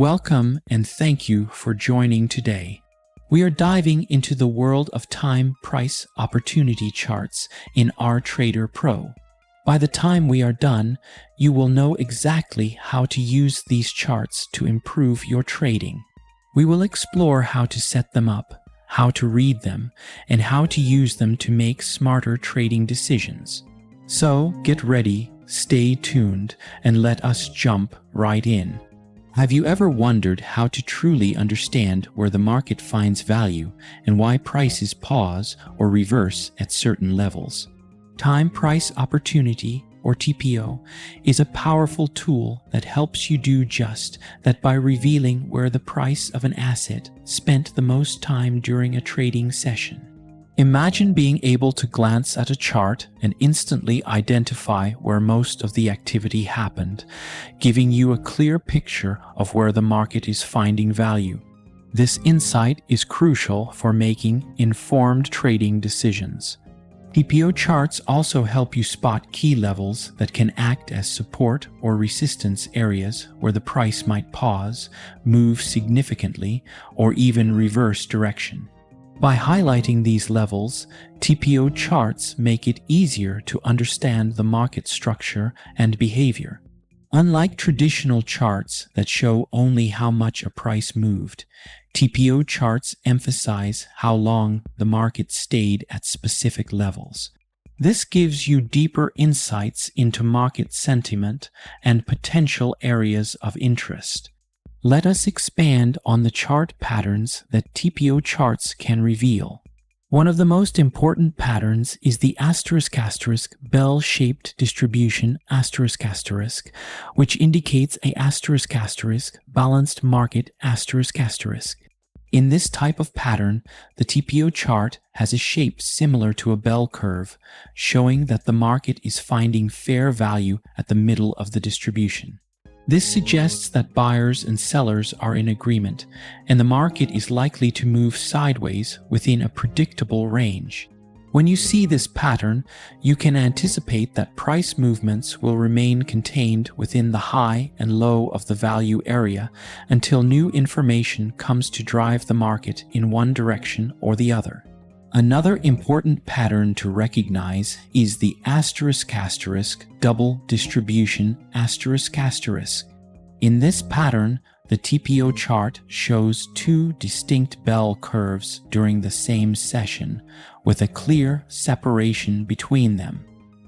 Welcome and thank you for joining today. We are diving into the world of time price opportunity charts in RTrader Pro. By the time we are done, you will know exactly how to use these charts to improve your trading. We will explore how to set them up, how to read them, and how to use them to make smarter trading decisions. So get ready, stay tuned, and let us jump right in. Have you ever wondered how to truly understand where the market finds value and why prices pause or reverse at certain levels? Time Price Opportunity, or TPO, is a powerful tool that helps you do just that by revealing where the price of an asset spent the most time during a trading session. Imagine being able to glance at a chart and instantly identify where most of the activity happened, giving you a clear picture of where the market is finding value. This insight is crucial for making informed trading decisions. TPO charts also help you spot key levels that can act as support or resistance areas where the price might pause, move significantly, or even reverse direction. By highlighting these levels, TPO charts make it easier to understand the market structure and behavior. Unlike traditional charts that show only how much a price moved, TPO charts emphasize how long the market stayed at specific levels. This gives you deeper insights into market sentiment and potential areas of interest. Let us expand on the chart patterns that TPO charts can reveal. One of the most important patterns is the ** bell-shaped distribution **, which indicates a ** balanced market **. In this type of pattern, the TPO chart has a shape similar to a bell curve, showing that the market is finding fair value at the middle of the distribution. This suggests that buyers and sellers are in agreement, and the market is likely to move sideways within a predictable range. When you see this pattern, you can anticipate that price movements will remain contained within the high and low of the value area until new information comes to drive the market in one direction or the other. Another important pattern to recognize is the ** double distribution **. In this pattern, the TPO chart shows two distinct bell curves during the same session, with a clear separation between them.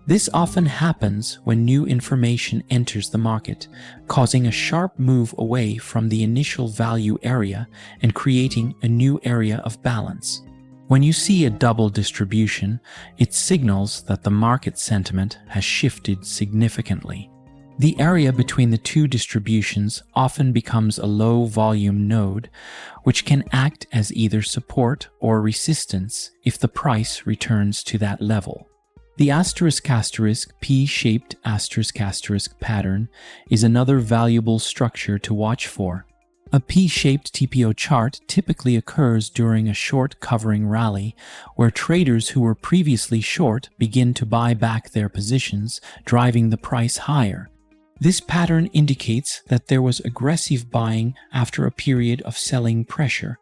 This often happens when new information enters the market, causing a sharp move away from the initial value area and creating a new area of balance. When you see a double distribution, it signals that the market sentiment has shifted significantly. The area between the two distributions often becomes a low-volume node, which can act as either support or resistance if the price returns to that level. The ** P-shaped ** pattern is another valuable structure to watch for. A P-shaped TPO chart typically occurs during a short covering rally, where traders who were previously short begin to buy back their positions, driving the price higher. This pattern indicates that there was aggressive buying after a period of selling pressure.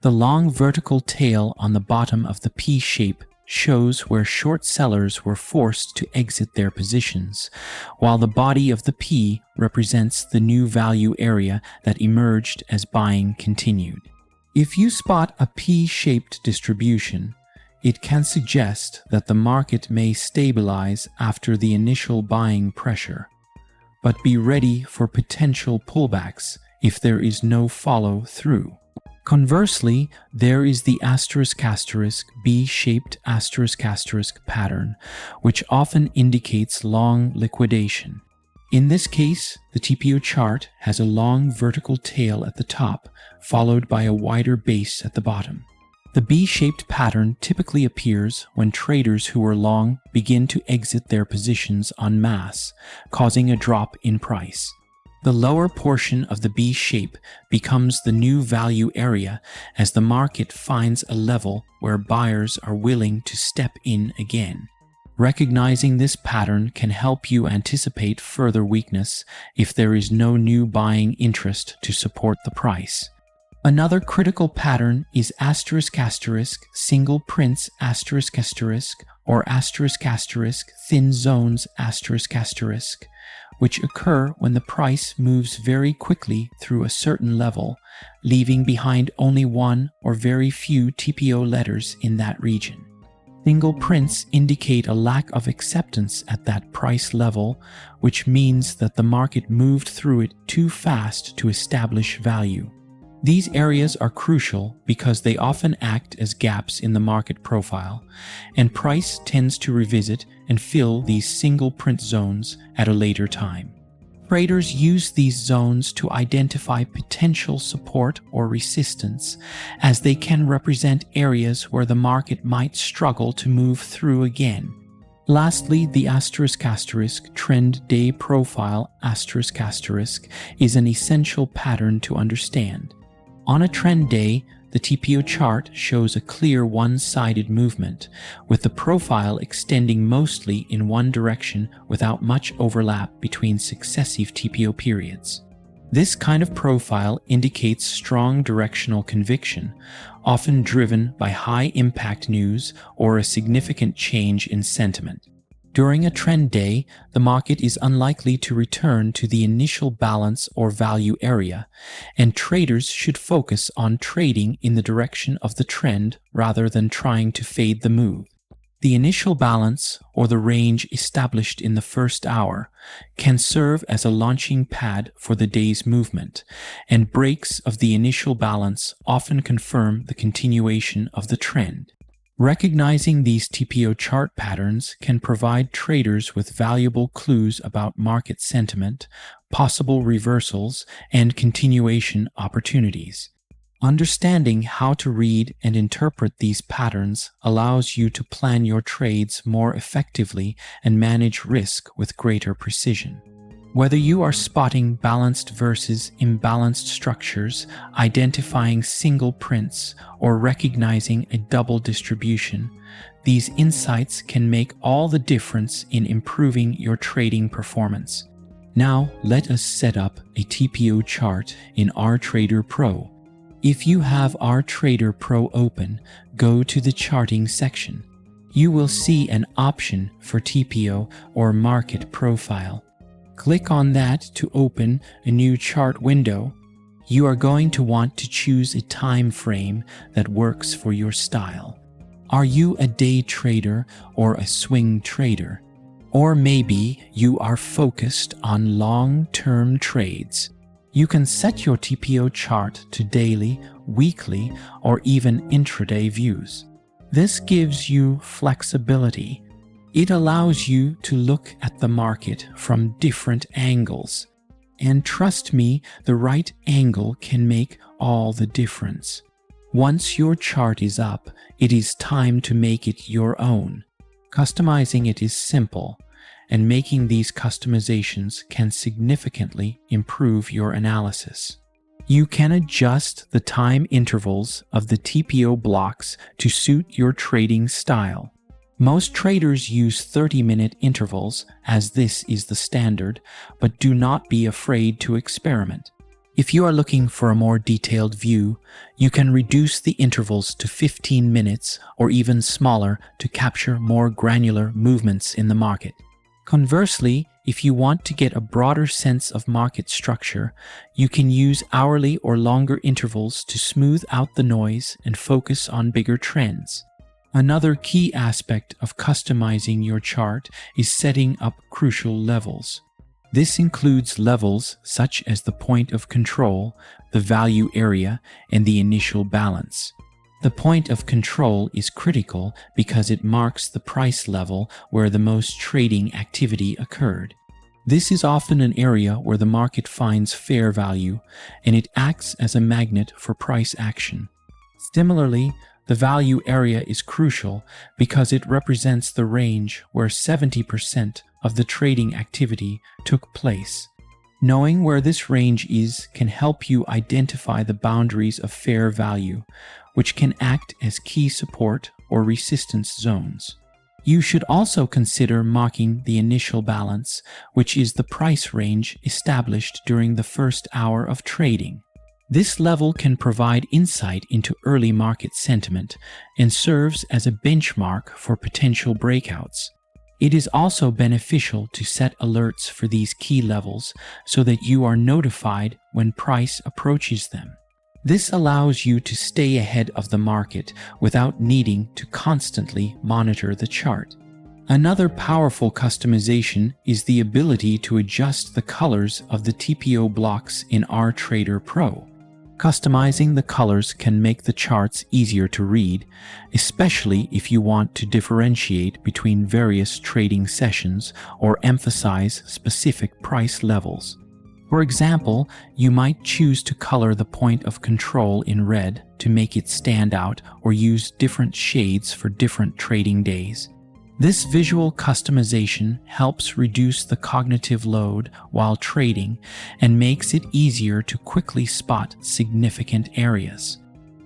The long vertical tail on the bottom of the P-shape shows where short sellers were forced to exit their positions, while the body of the P represents the new value area that emerged as buying continued. If you spot a P-shaped distribution, it can suggest that the market may stabilize after the initial buying pressure, but be ready for potential pullbacks if there is no follow-through. Conversely, there is the ** B-shaped ** pattern, which often indicates long liquidation. In this case, the TPO chart has a long vertical tail at the top, followed by a wider base at the bottom. The B-shaped pattern typically appears when traders who are long begin to exit their positions en masse, causing a drop in price. The lower portion of the B shape becomes the new value area as the market finds a level where buyers are willing to step in again. Recognizing this pattern can help you anticipate further weakness if there is no new buying interest to support the price. Another critical pattern is ***, single prints ***, or ***, thin zones ***, which occur when the price moves very quickly through a certain level, leaving behind only one or very few TPO letters in that region. Single prints indicate a lack of acceptance at that price level, which means that the market moved through it too fast to establish value. These areas are crucial because they often act as gaps in the market profile, and price tends to revisit and fill these single print zones at a later time. Traders use these zones to identify potential support or resistance, as they can represent areas where the market might struggle to move through again. Lastly, the *** trend day profile ** is an essential pattern to understand. On a trend day, the TPO chart shows a clear one-sided movement, with the profile extending mostly in one direction without much overlap between successive TPO periods. This kind of profile indicates strong directional conviction, often driven by high-impact news or a significant change in sentiment. During a trend day, the market is unlikely to return to the initial balance or value area, and traders should focus on trading in the direction of the trend rather than trying to fade the move. The initial balance, or the range established in the first hour, can serve as a launching pad for the day's movement, and breaks of the initial balance often confirm the continuation of the trend. Recognizing these TPO chart patterns can provide traders with valuable clues about market sentiment, possible reversals, and continuation opportunities. Understanding how to read and interpret these patterns allows you to plan your trades more effectively and manage risk with greater precision. Whether you are spotting balanced versus imbalanced structures, identifying single prints, or recognizing a double distribution, these insights can make all the difference in improving your trading performance. Now, let us set up a TPO chart in RTrader Pro. If you have RTrader Pro open, go to the Charting section. You will see an option for TPO or Market Profile. Click on that to open a new chart window. You are going to want to choose a time frame that works for your style. Are you a day trader or a swing trader? Or maybe you are focused on long-term trades. You can set your TPO chart to daily, weekly, or even intraday views. This gives you flexibility. It allows you to look at the market from different angles. And trust me, the right angle can make all the difference. Once your chart is up, it is time to make it your own. Customizing it is simple, and making these customizations can significantly improve your analysis. You can adjust the time intervals of the TPO blocks to suit your trading style. Most traders use 30-minute intervals, as this is the standard, but do not be afraid to experiment. If you are looking for a more detailed view, you can reduce the intervals to 15 minutes or even smaller to capture more granular movements in the market. Conversely, if you want to get a broader sense of market structure, you can use hourly or longer intervals to smooth out the noise and focus on bigger trends. Another key aspect of customizing your chart is setting up crucial levels. This includes levels such as the point of control, the value area, and the initial balance. The point of control is critical because it marks the price level where the most trading activity occurred. This is often an area where the market finds fair value, and it acts as a magnet for price action. Similarly, the value area is crucial because it represents the range where 70% of the trading activity took place. Knowing where this range is can help you identify the boundaries of fair value, which can act as key support or resistance zones. You should also consider marking the initial balance, which is the price range established during the first hour of trading. This level can provide insight into early market sentiment and serves as a benchmark for potential breakouts. It is also beneficial to set alerts for these key levels so that you are notified when price approaches them. This allows you to stay ahead of the market without needing to constantly monitor the chart. Another powerful customization is the ability to adjust the colors of the TPO blocks in RTrader Pro. Customizing the colors can make the charts easier to read, especially if you want to differentiate between various trading sessions or emphasize specific price levels. For example, you might choose to color the point of control in red to make it stand out, or use different shades for different trading days. This visual customization helps reduce the cognitive load while trading and makes it easier to quickly spot significant areas.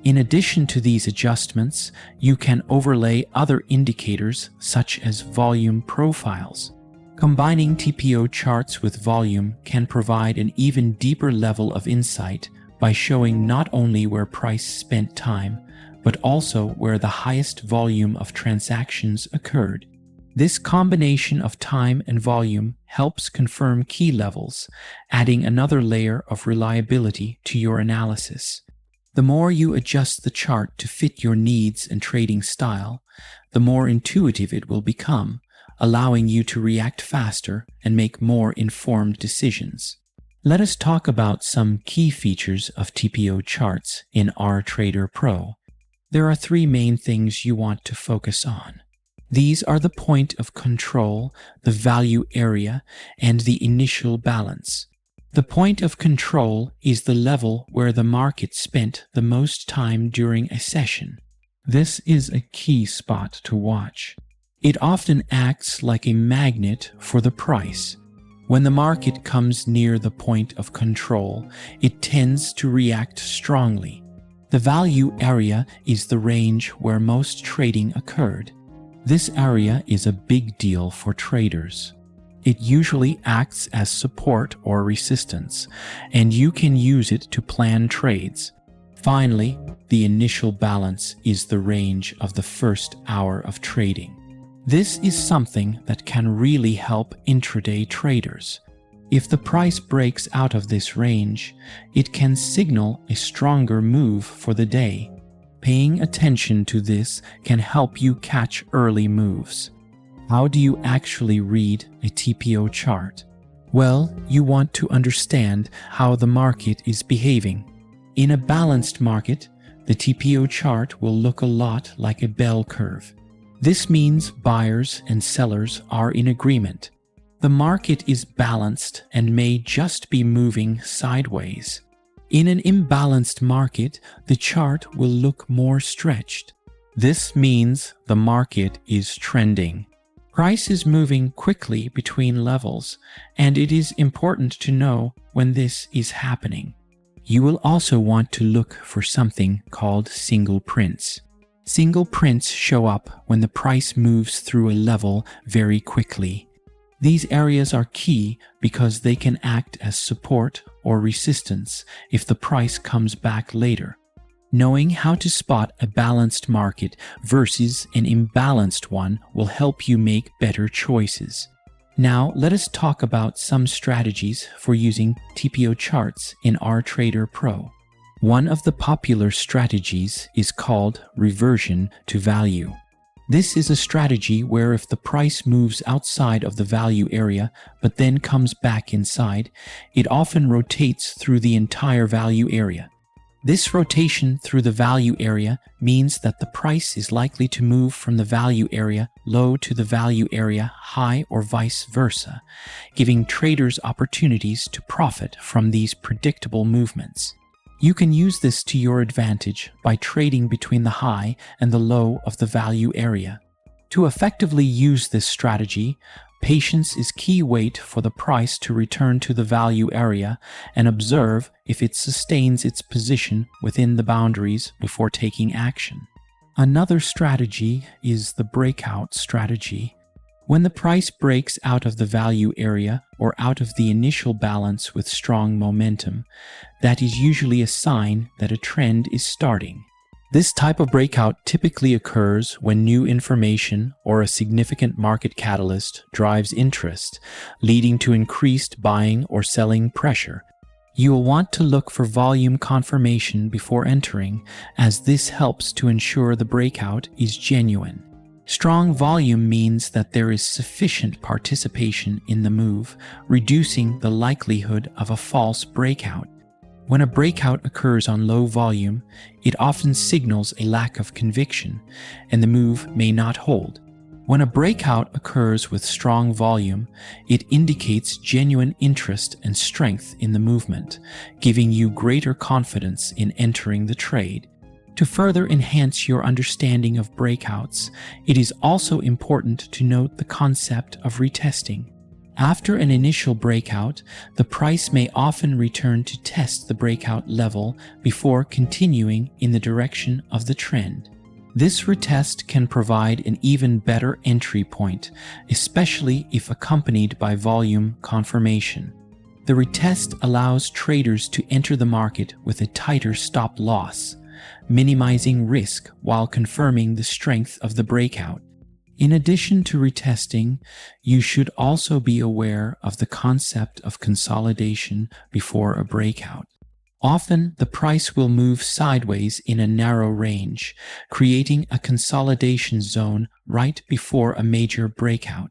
In addition to these adjustments, you can overlay other indicators such as volume profiles. Combining TPO charts with volume can provide an even deeper level of insight by showing not only where price spent time, but also where the highest volume of transactions occurred. This combination of time and volume helps confirm key levels, adding another layer of reliability to your analysis. The more you adjust the chart to fit your needs and trading style, the more intuitive it will become, allowing you to react faster and make more informed decisions. Let us talk about some key features of TPO charts in RTrader Pro. There are three main things you want to focus on. These are the point of control, the value area, and the initial balance. The point of control is the level where the market spent the most time during a session. This is a key spot to watch. It often acts like a magnet for the price. When the market comes near the point of control, it tends to react strongly. The value area is the range where most trading occurred. This area is a big deal for traders. It usually acts as support or resistance, and you can use it to plan trades. Finally, the initial balance is the range of the first hour of trading. This is something that can really help intraday traders. If the price breaks out of this range, it can signal a stronger move for the day. Paying attention to this can help you catch early moves. How do you actually read a TPO chart? Well, you want to understand how the market is behaving. In a balanced market, the TPO chart will look a lot like a bell curve. This means buyers and sellers are in agreement. The market is balanced and may just be moving sideways. In an imbalanced market, the chart will look more stretched. This means the market is trending. Price is moving quickly between levels, and it is important to know when this is happening. You will also want to look for something called single prints. Single prints show up when the price moves through a level very quickly. These areas are key because they can act as support or resistance if the price comes back later. Knowing how to spot a balanced market versus an imbalanced one will help you make better choices. Now, let us talk about some strategies for using TPO charts in RTrader Pro. One of the popular strategies is called reversion to value. This is a strategy where if the price moves outside of the value area but then comes back inside, it often rotates through the entire value area. This rotation through the value area means that the price is likely to move from the value area low to the value area high or vice versa, giving traders opportunities to profit from these predictable movements. You can use this to your advantage by trading between the high and the low of the value area. To effectively use this strategy, patience is key. Wait for the price to return to the value area and observe if it sustains its position within the boundaries before taking action. Another strategy is the breakout strategy. When the price breaks out of the value area or out of the initial balance with strong momentum, that is usually a sign that a trend is starting. This type of breakout typically occurs when new information or a significant market catalyst drives interest, leading to increased buying or selling pressure. You will want to look for volume confirmation before entering, as this helps to ensure the breakout is genuine. Strong volume means that there is sufficient participation in the move, reducing the likelihood of a false breakout. When a breakout occurs on low volume, it often signals a lack of conviction, and the move may not hold. When a breakout occurs with strong volume, it indicates genuine interest and strength in the movement, giving you greater confidence in entering the trade. To further enhance your understanding of breakouts, it is also important to note the concept of retesting. After an initial breakout, the price may often return to test the breakout level before continuing in the direction of the trend. This retest can provide an even better entry point, especially if accompanied by volume confirmation. The retest allows traders to enter the market with a tighter stop loss, minimizing risk while confirming the strength of the breakout. In addition to retesting, you should also be aware of the concept of consolidation before a breakout. Often, the price will move sideways in a narrow range, creating a consolidation zone right before a major breakout.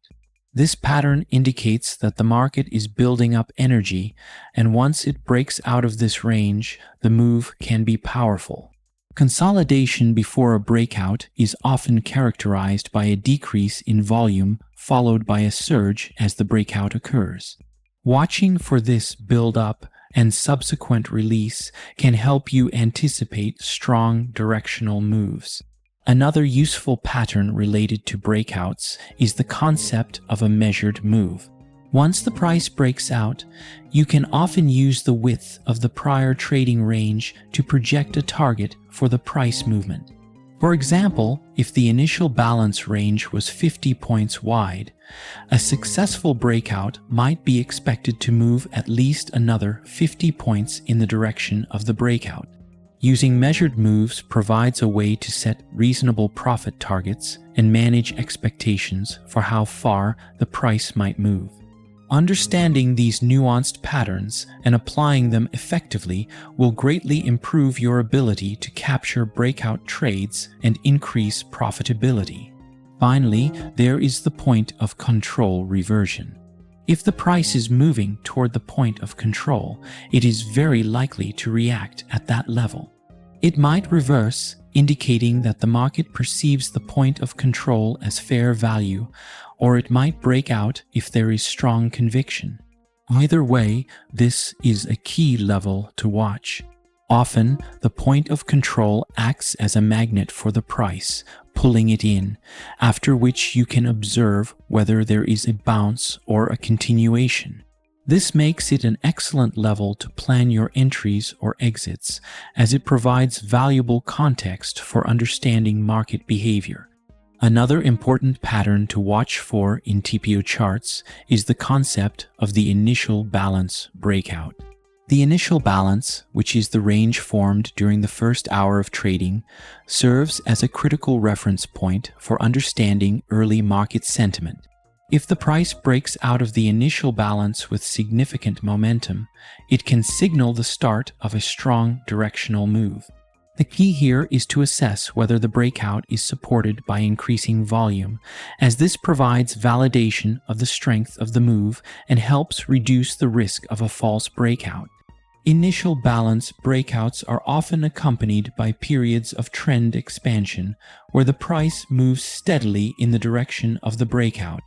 This pattern indicates that the market is building up energy, and once it breaks out of this range, the move can be powerful. Consolidation before a breakout is often characterized by a decrease in volume followed by a surge as the breakout occurs. Watching for this build-up and subsequent release can help you anticipate strong directional moves. Another useful pattern related to breakouts is the concept of a measured move. Once the price breaks out, you can often use the width of the prior trading range to project a target for the price movement. For example, if the initial balance range was 50 points wide, a successful breakout might be expected to move at least another 50 points in the direction of the breakout. Using measured moves provides a way to set reasonable profit targets and manage expectations for how far the price might move. Understanding these nuanced patterns and applying them effectively will greatly improve your ability to capture breakout trades and increase profitability. Finally, there is the point of control reversion. If the price is moving toward the point of control, it is very likely to react at that level. It might reverse, indicating that the market perceives the point of control as fair value, or it might break out if there is strong conviction. Either way, this is a key level to watch. Often, the point of control acts as a magnet for the price, pulling it in, after which you can observe whether there is a bounce or a continuation. This makes it an excellent level to plan your entries or exits, as it provides valuable context for understanding market behavior. Another important pattern to watch for in TPO charts is the concept of the initial balance breakout. The initial balance, which is the range formed during the first hour of trading, serves as a critical reference point for understanding early market sentiment. If the price breaks out of the initial balance with significant momentum, it can signal the start of a strong directional move. The key here is to assess whether the breakout is supported by increasing volume, as this provides validation of the strength of the move and helps reduce the risk of a false breakout. Initial balance breakouts are often accompanied by periods of trend expansion, where the price moves steadily in the direction of the breakout.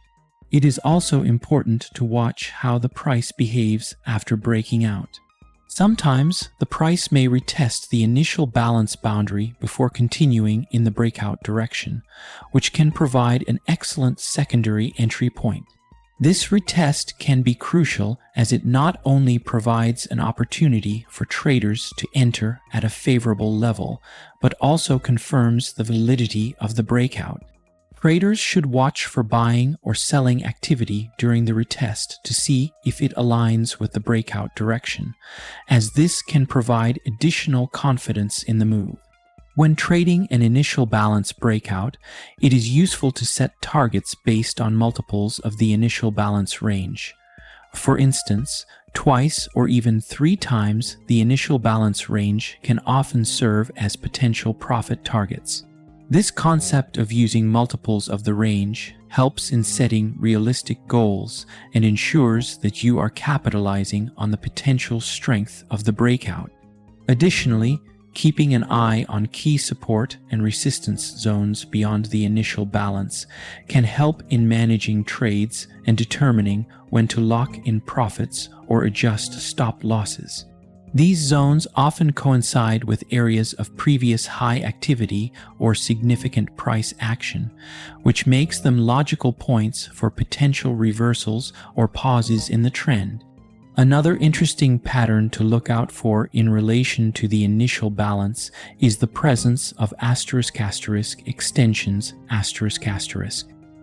It is also important to watch how the price behaves after breaking out. Sometimes, the price may retest the initial balance boundary before continuing in the breakout direction, which can provide an excellent secondary entry point. This retest can be crucial as it not only provides an opportunity for traders to enter at a favorable level, but also confirms the validity of the breakout. Traders should watch for buying or selling activity during the retest to see if it aligns with the breakout direction, as this can provide additional confidence in the move. When trading an initial balance breakout, it is useful to set targets based on multiples of the initial balance range. For instance, twice or even 3 times the initial balance range can often serve as potential profit targets. This concept of using multiples of the range helps in setting realistic goals and ensures that you are capitalizing on the potential strength of the breakout. Additionally, keeping an eye on key support and resistance zones beyond the initial balance can help in managing trades and determining when to lock in profits or adjust stop losses. These zones often coincide with areas of previous high activity or significant price action, which makes them logical points for potential reversals or pauses in the trend. Another interesting pattern to look out for in relation to the initial balance is the presence of extensions.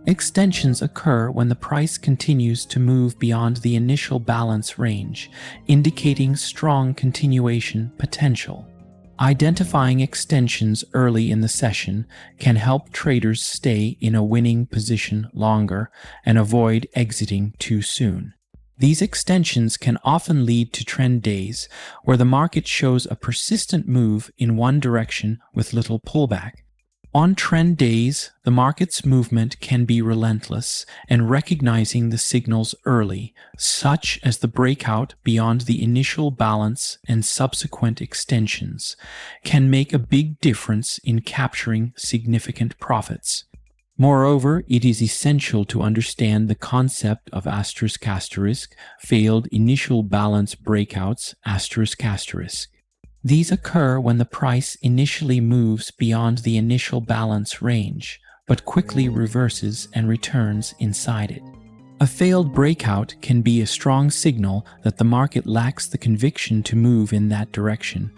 Extensions occur when the price continues to move beyond the initial balance range, indicating strong continuation potential. Identifying extensions early in the session can help traders stay in a winning position longer and avoid exiting too soon. These extensions can often lead to trend days where the market shows a persistent move in one direction with little pullback. On trend days, the market's movement can be relentless, and recognizing the signals early, such as the breakout beyond the initial balance and subsequent extensions, can make a big difference in capturing significant profits. Moreover, it is essential to understand the concept of failed initial balance breakouts. These occur when the price initially moves beyond the initial balance range, but quickly reverses and returns inside it. A failed breakout can be a strong signal that the market lacks the conviction to move in that direction,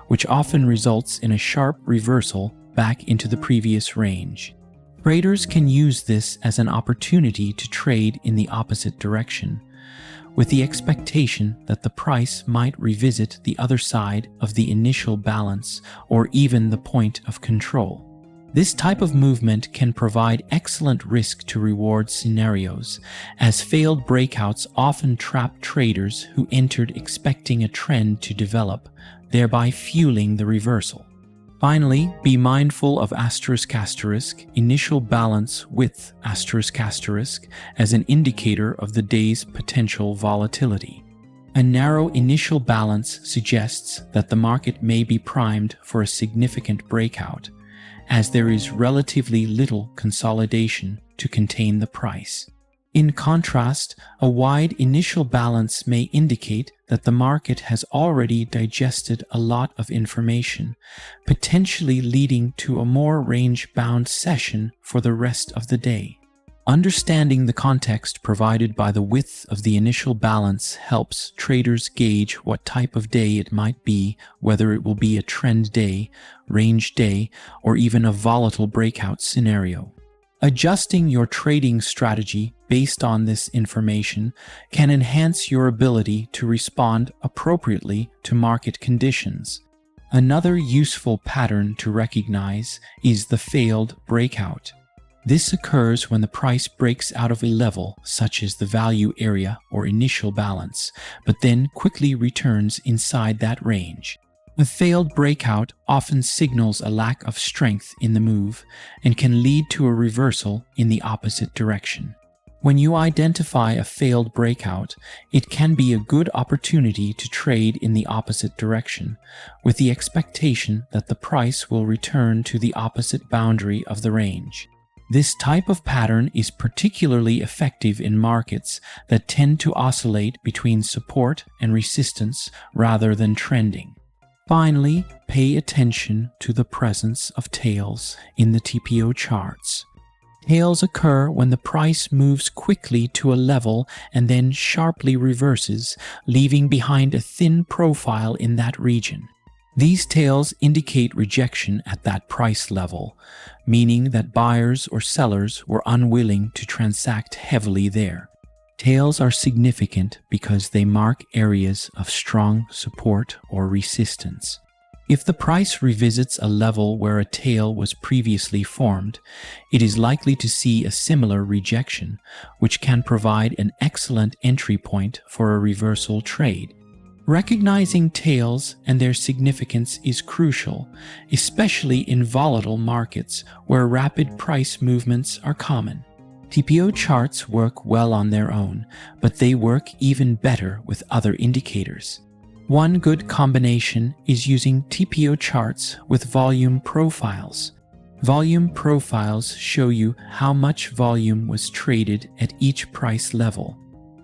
which often results in a sharp reversal back into the previous range. Traders can use this as an opportunity to trade in the opposite direction, with the expectation that the price might revisit the other side of the initial balance or even the point of control. This type of movement can provide excellent risk-to-reward scenarios, as failed breakouts often trap traders who entered expecting a trend to develop, thereby fueling the reversal. Finally, be mindful of initial balance width as an indicator of the day's potential volatility. A narrow initial balance suggests that the market may be primed for a significant breakout, as there is relatively little consolidation to contain the price. In contrast, a wide initial balance may indicate that the market has already digested a lot of information, potentially leading to a more range-bound session for the rest of the day. Understanding the context provided by the width of the initial balance helps traders gauge what type of day it might be, whether it will be a trend day, range day, or even a volatile breakout scenario. Adjusting your trading strategy based on this information can enhance your ability to respond appropriately to market conditions. Another useful pattern to recognize is the failed breakout. This occurs when the price breaks out of a level, such as the value area or initial balance, but then quickly returns inside that range. A failed breakout often signals a lack of strength in the move and can lead to a reversal in the opposite direction. When you identify a failed breakout, it can be a good opportunity to trade in the opposite direction, with the expectation that the price will return to the opposite boundary of the range. This type of pattern is particularly effective in markets that tend to oscillate between support and resistance rather than trending. Finally, pay attention to the presence of tails in the TPO charts. Tails occur when the price moves quickly to a level and then sharply reverses, leaving behind a thin profile in that region. These tails indicate rejection at that price level, meaning that buyers or sellers were unwilling to transact heavily there. Tails are significant because they mark areas of strong support or resistance. If the price revisits a level where a tail was previously formed, it is likely to see a similar rejection, which can provide an excellent entry point for a reversal trade. Recognizing tails and their significance is crucial, especially in volatile markets where rapid price movements are common. TPO charts work well on their own, but they work even better with other indicators. One good combination is using TPO charts with volume profiles. Volume profiles show you how much volume was traded at each price level.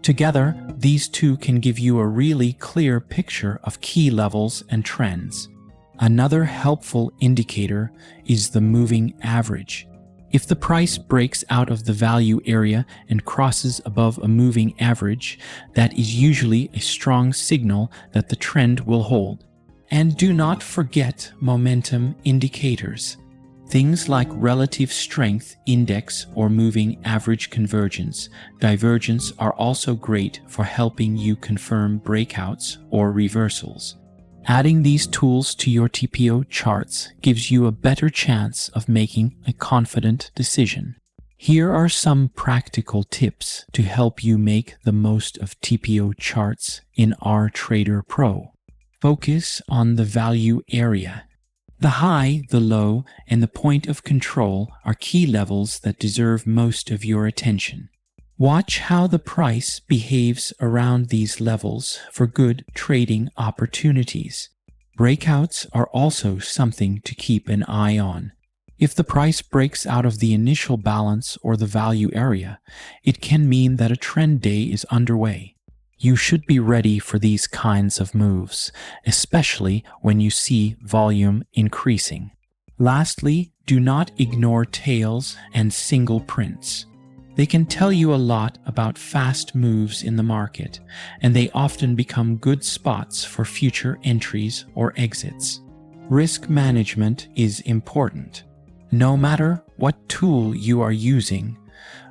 Together, these two can give you a really clear picture of key levels and trends. Another helpful indicator is the moving average. If the price breaks out of the value area and crosses above a moving average, that is usually a strong signal that the trend will hold. And do not forget momentum indicators. Things like relative strength index or moving average divergence are also great for helping you confirm breakouts or reversals. Adding these tools to your TPO charts gives you a better chance of making a confident decision. Here are some practical tips to help you make the most of TPO charts in RTrader Pro. Focus on the value area. The high, the low, and the point of control are key levels that deserve most of your attention. Watch how the price behaves around these levels for good trading opportunities. Breakouts are also something to keep an eye on. If the price breaks out of the initial balance or the value area, it can mean that a trend day is underway. You should be ready for these kinds of moves, especially when you see volume increasing. Lastly, do not ignore tails and single prints. They can tell you a lot about fast moves in the market, and they often become good spots for future entries or exits. Risk management is important. No matter what tool you are using,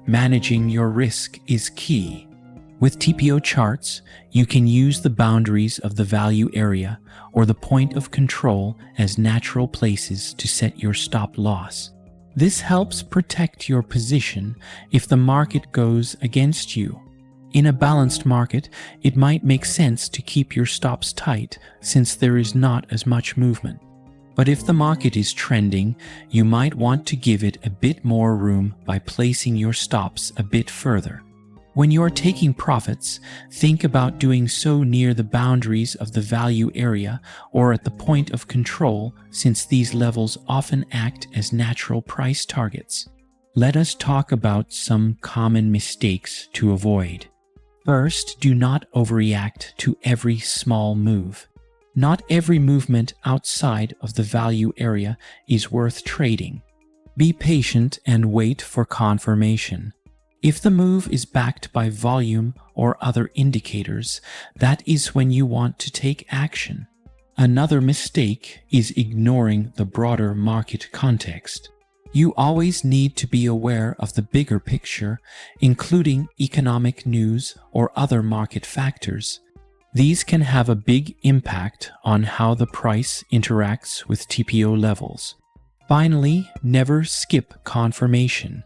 managing your risk is key. With TPO charts, you can use the boundaries of the value area or the point of control as natural places to set your stop loss. This helps protect your position if the market goes against you. In a balanced market, it might make sense to keep your stops tight since there is not as much movement. But if the market is trending, you might want to give it a bit more room by placing your stops a bit further. When you are taking profits, think about doing so near the boundaries of the value area or at the point of control, since these levels often act as natural price targets. Let us talk about some common mistakes to avoid. First, do not overreact to every small move. Not every movement outside of the value area is worth trading. Be patient and wait for confirmation. If the move is backed by volume or other indicators, that is when you want to take action. Another mistake is ignoring the broader market context. You always need to be aware of the bigger picture, including economic news or other market factors. These can have a big impact on how the price interacts with TPO levels. Finally, never skip confirmation.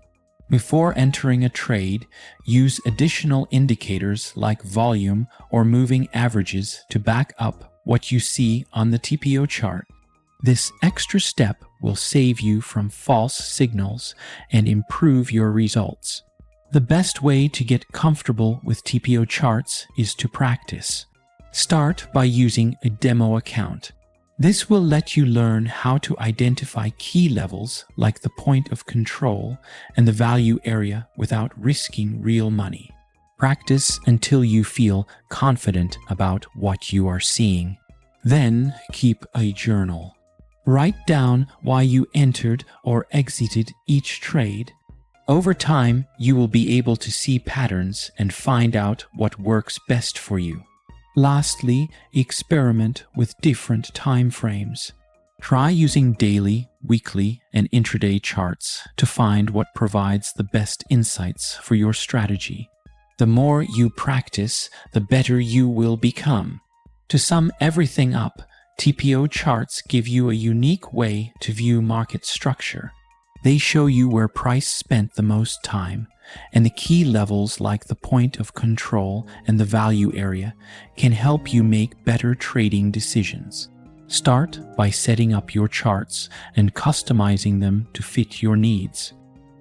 Before entering a trade, use additional indicators like volume or moving averages to back up what you see on the TPO chart. This extra step will save you from false signals and improve your results. The best way to get comfortable with TPO charts is to practice. Start by using a demo account. This will let you learn how to identify key levels like the point of control and the value area without risking real money. Practice until you feel confident about what you are seeing. Then keep a journal. Write down why you entered or exited each trade. Over time, you will be able to see patterns and find out what works best for you. Lastly, experiment with different time frames. Try using daily, weekly, and intraday charts to find what provides the best insights for your strategy. The more you practice, the better you will become. To sum everything up, TPO charts give you a unique way to view market structure. They show you where price spent the most time, and the key levels like the point of control and the value area can help you make better trading decisions. Start by setting up your charts and customizing them to fit your needs.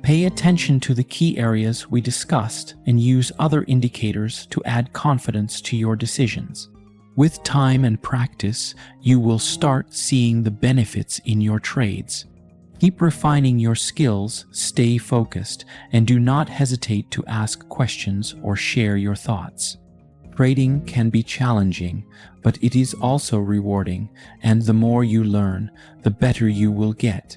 Pay attention to the key areas we discussed and use other indicators to add confidence to your decisions. With time and practice, you will start seeing the benefits in your trades. Keep refining your skills, stay focused, and do not hesitate to ask questions or share your thoughts. Trading can be challenging, but it is also rewarding, and the more you learn, the better you will get.